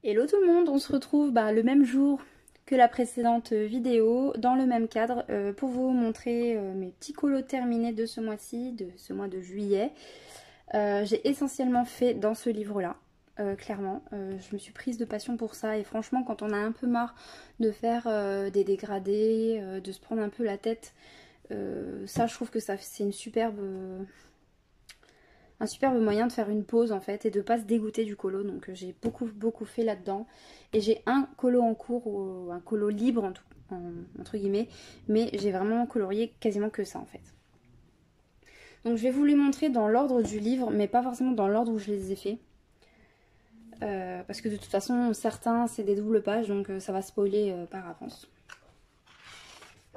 Hello tout le monde, on se retrouve le même jour que la précédente vidéo, dans le même cadre, pour vous montrer mes petits colos terminés de ce mois-ci, de ce mois de juillet. J'ai essentiellement fait dans ce livre-là, clairement. Je me suis prise de passion pour ça et franchement quand on a un peu marre de faire des dégradés, de se prendre un peu la tête, ça je trouve que c'est une un superbe moyen de faire une pause en fait et de pas se dégoûter du colo. Donc j'ai beaucoup fait là-dedans. Et j'ai un colo en cours, ou un colo libre entre guillemets, mais j'ai vraiment colorié quasiment que ça en fait. Donc je vais vous les montrer dans l'ordre du livre, mais pas forcément dans l'ordre où je les ai fait. Parce que de toute façon certains c'est des doubles pages, donc ça va spoiler par avance.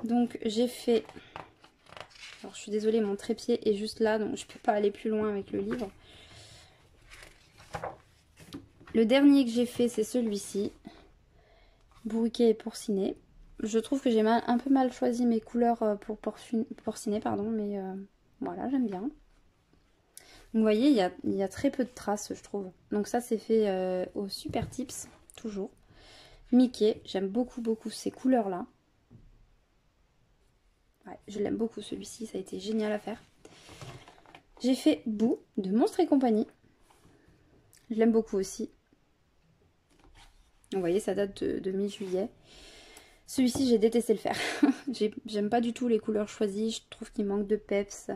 Donc j'ai fait... Alors je suis désolée, mon trépied est juste là, donc je peux pas aller plus loin avec le livre. Le dernier que j'ai fait, c'est celui-ci, bourriquet et porcinet. Je trouve que j'ai un peu mal choisi mes couleurs pour porcinet, pardon, mais voilà, j'aime bien. Donc, vous voyez, il y a très peu de traces, je trouve. Donc ça, c'est fait au Super Tips, toujours. Mickey, j'aime beaucoup ces couleurs-là. Ouais, je l'aime beaucoup celui-ci, ça a été génial à faire. J'ai fait Boo de Monstres et compagnie. Je l'aime beaucoup aussi. Vous voyez, ça date de mi-juillet. Celui-ci, j'ai détesté le faire. J'aime pas du tout les couleurs choisies. Je trouve qu'il manque de peps.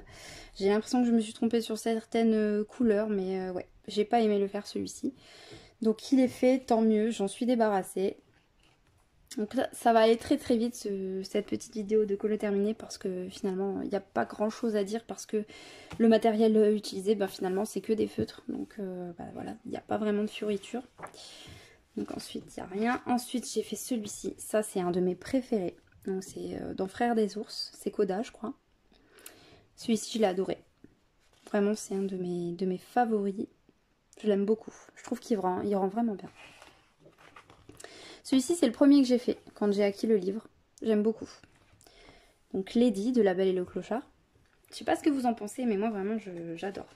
J'ai l'impression que je me suis trompée sur certaines couleurs. Mais ouais, j'ai pas aimé le faire celui-ci. Donc il est fait, tant mieux. J'en suis débarrassée. Donc ça va aller très vite cette petite vidéo de colo terminé. Parce que finalement, il n'y a pas grand chose à dire. Parce que le matériel utilisé, finalement, c'est que des feutres. Donc voilà, il n'y a pas vraiment de fioritures. Donc ensuite, il n'y a rien. Ensuite, j'ai fait celui-ci. Ça, c'est un de mes préférés. Donc c'est dans Frères des ours. C'est Coda, je crois. Celui-ci, je l'ai adoré. Vraiment, c'est un de mes favoris. Je l'aime beaucoup. Je trouve qu'il rend vraiment bien. Celui-ci, c'est le premier que j'ai fait quand j'ai acquis le livre. J'aime beaucoup. Donc Lady de La Belle et le Clochard. Je sais pas ce que vous en pensez, mais moi, vraiment, j'adore.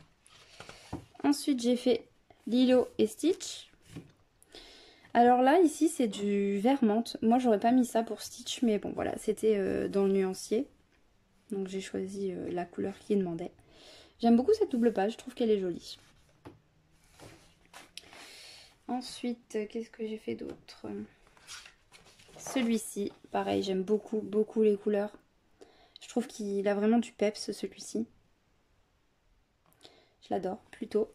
Ensuite, j'ai fait Lilo et Stitch. Alors là, ici, c'est du vert menthe. Moi, j'aurais pas mis ça pour Stitch, mais bon, voilà, c'était dans le nuancier. Donc j'ai choisi la couleur qui demandait. J'aime beaucoup cette double page, je trouve qu'elle est jolie. Ensuite, qu'est-ce que j'ai fait d'autre? Celui-ci, pareil, j'aime beaucoup les couleurs. Je trouve qu'il a vraiment du peps, celui-ci. Je l'adore, plutôt.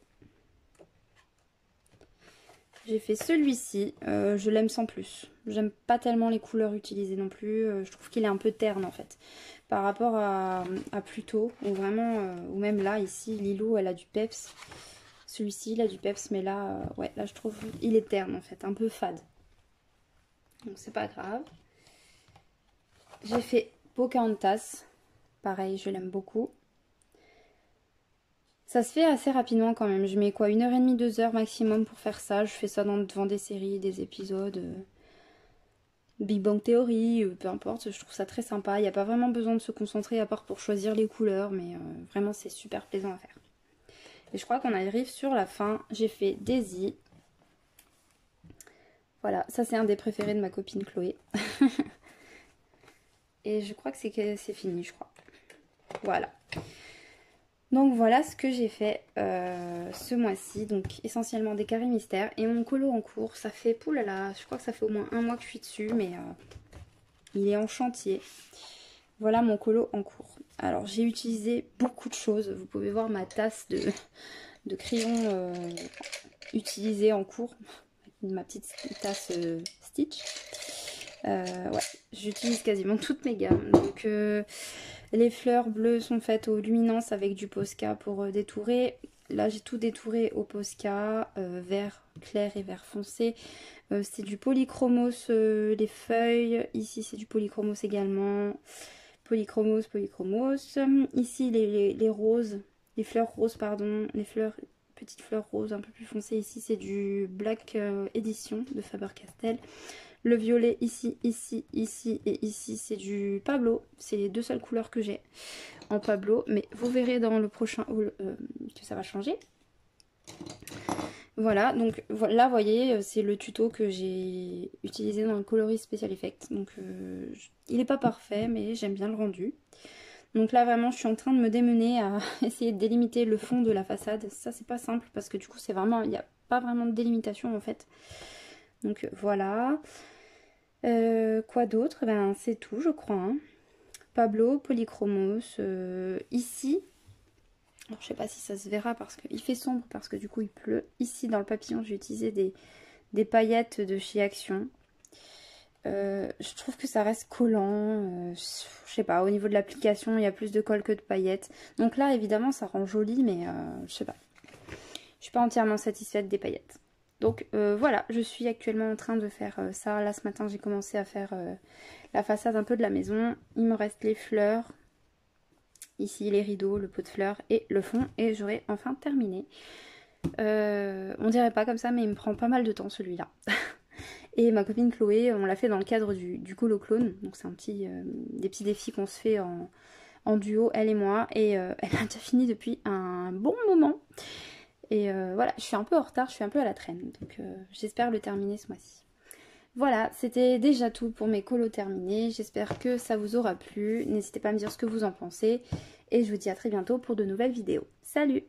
J'ai fait celui-ci, je l'aime sans plus. J'aime pas tellement les couleurs utilisées non plus. Je trouve qu'il est un peu terne en fait. Par rapport à plus tôt, où vraiment, ou même là, ici, Lilo, elle a du peps. Celui-ci, il a du peps, mais là, ouais, là je trouve il est terne en fait, un peu fade. Donc c'est pas grave. J'ai fait Pocahontas. Pareil, je l'aime beaucoup. Ça se fait assez rapidement quand même. Je mets quoi, 1h30, 2h maximum pour faire ça. Je fais ça devant des séries, des épisodes. Big Bang Theory, peu importe. Je trouve ça très sympa. Il n'y a pas vraiment besoin de se concentrer à part pour choisir les couleurs. Mais vraiment, c'est super plaisant à faire. Et je crois qu'on arrive sur la fin. J'ai fait Daisy. Voilà, ça c'est un des préférés de ma copine Chloé. Et je crois que c'est fini, je crois. Voilà. Donc voilà ce que j'ai fait ce mois-ci. Donc essentiellement des carrés mystères. Et mon colo en cours, ça fait, poulala, je crois que ça fait au moins un mois que je suis dessus. Mais il est en chantier. Voilà mon colo en cours. Alors j'ai utilisé beaucoup de choses. Vous pouvez voir ma tasse de crayon utilisée en cours. Ma petite tasse Stitch. Ouais, j'utilise quasiment toutes mes gammes. Donc les fleurs bleues sont faites aux luminances avec du Posca pour détourer. Là j'ai tout détouré au Posca, vert clair et vert foncé. C'est du polychromos les feuilles. Ici c'est du polychromos également. Polychromos. Ici les roses, les fleurs roses pardon, petites fleurs roses un peu plus foncées. Ici c'est du Black Edition de Faber-Castell. Le violet ici et ici c'est du Pablo. C'est les deux seules couleurs que j'ai en Pablo. Mais vous verrez dans le prochain haul que ça va changer. Voilà, donc là, vous voyez, c'est le tuto que j'ai utilisé dans le coloris Special Effects. Donc, il n'est pas parfait, mais j'aime bien le rendu. Donc là, vraiment, je suis en train de me démener à essayer de délimiter le fond de la façade. Ça, c'est pas simple parce que du coup, c'est vraiment, il n'y a pas vraiment de délimitation en fait. Donc voilà. Quoi d'autre? Ben, c'est tout, je crois. Hein. Pablo, Polychromos. Ici, alors, je sais pas si ça se verra parce qu'il fait sombre, parce que du coup il pleut. Ici dans le papillon j'ai utilisé des paillettes de chez Action. Je trouve que ça reste collant. Je sais pas, au niveau de l'application il y a plus de colle que de paillettes. Donc là évidemment ça rend joli, mais je sais pas. Je suis pas entièrement satisfaite des paillettes. Donc voilà, je suis actuellement en train de faire ça. Là ce matin j'ai commencé à faire la façade un peu de la maison. Il me reste les fleurs. Ici les rideaux, le pot de fleurs et le fond. Et j'aurai enfin terminé. On dirait pas comme ça mais il me prend pas mal de temps celui-là. Et ma copine Chloé, on l'a fait dans le cadre du colo-clone. Donc c'est des petits défis qu'on se fait en duo, elle et moi. Et elle a déjà fini depuis un bon moment. Et voilà, je suis un peu en retard, je suis un peu à la traîne. Donc j'espère le terminer ce mois-ci. Voilà, c'était déjà tout pour mes colos terminés. J'espère que ça vous aura plu. N'hésitez pas à me dire ce que vous en pensez. Et je vous dis à très bientôt pour de nouvelles vidéos. Salut!